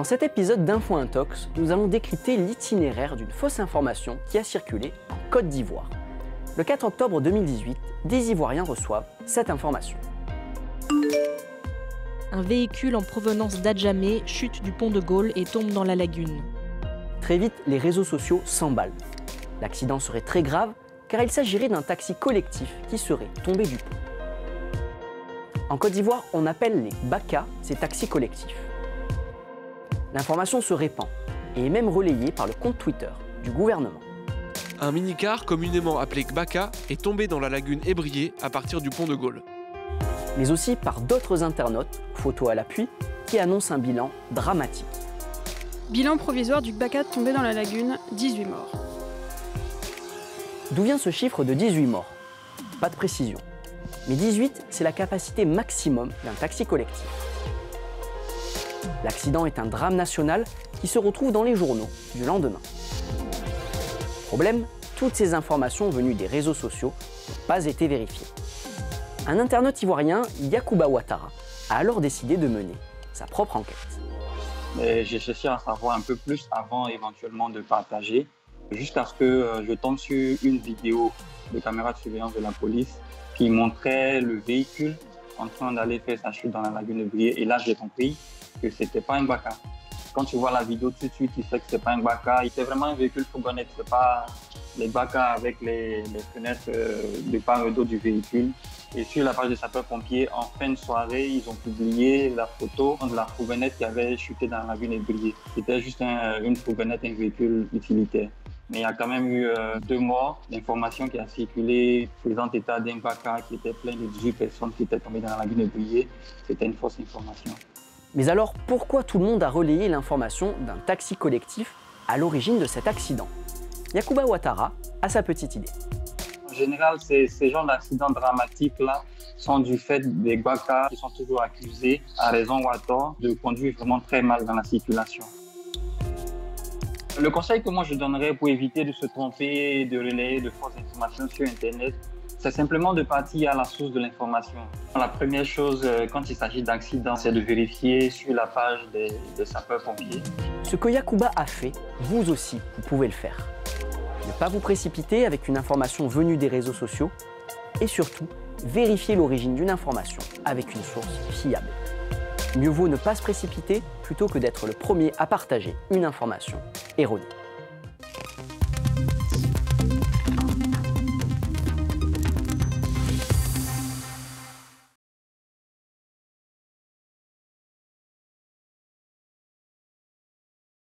Dans cet épisode d'Info Intox, nous allons décrypter l'itinéraire d'une fausse information qui a circulé en Côte d'Ivoire. Le 4 octobre 2018, des Ivoiriens reçoivent cette information. Un véhicule en provenance d'Adjamé chute du pont de Gaulle et tombe dans la lagune. Très vite, les réseaux sociaux s'emballent. L'accident serait très grave car il s'agirait d'un taxi collectif qui serait tombé du pont. En Côte d'Ivoire, on appelle les BACA ces taxis collectifs. L'information se répand et est même relayée par le compte Twitter du gouvernement. Un minicar, communément appelé Gbaka, est tombé dans la lagune Ébrié à partir du pont de Gaulle. Mais aussi par d'autres internautes, photos à l'appui, qui annoncent un bilan dramatique. Bilan provisoire du Gbaka tombé dans la lagune, 18 morts. D'où vient ce chiffre de 18 morts? Pas de précision. Mais 18, c'est la capacité maximum d'un taxi collectif. L'accident est un drame national qui se retrouve dans les journaux du lendemain. Problème, toutes ces informations venues des réseaux sociaux n'ont pas été vérifiées. Un internaute ivoirien, Yacouba Ouattara, a alors décidé de mener sa propre enquête. J'ai cherché à savoir un peu plus avant éventuellement de partager, jusqu'à ce que je tombe sur une vidéo de caméra de surveillance de la police qui montrait le véhicule en train d'aller faire sa chute dans la lagune de Brié. Et là, j'ai compris que ce n'était pas un Gbaka. Quand tu vois la vidéo tout de suite, tu sais que ce n'est pas un Gbaka. C'est vraiment un véhicule fourgonnette. Ce n'est pas les Gbaka avec les fenêtres de part et d'autre du véhicule. Et sur la page des sapeurs-pompiers, en fin de soirée, ils ont publié la photo de la fourgonnette qui avait chuté dans la lagune de Brié. C'était juste une fourgonnette, un véhicule utilitaire. Mais il y a quand même eu 2 morts. L'information qui a circulé faisant état d'un Gbaka qui était plein de 18 personnes qui étaient tombées dans la lagune de Brié. C'était une fausse information. Mais alors, pourquoi tout le monde a relayé l'information d'un taxi collectif à l'origine de cet accident? Yacouba Ouattara a sa petite idée. En général, ces genres d'accidents dramatiques-là sont du fait des Gbaka qui sont toujours accusés, à raison ou à tort, de conduire vraiment très mal dans la circulation. Le conseil que moi je donnerais pour éviter de se tromper et de relayer de fausses informations sur Internet, c'est simplement de partir à la source de l'information. La première chose, quand il s'agit d'accidents, c'est de vérifier sur la page des sapeurs-pompiers. Ce que Yacouba a fait, vous aussi, vous pouvez le faire. Ne pas vous précipiter avec une information venue des réseaux sociaux et surtout, vérifier l'origine d'une information avec une source fiable. Mieux vaut ne pas se précipiter plutôt que d'être le premier à partager une information erronée.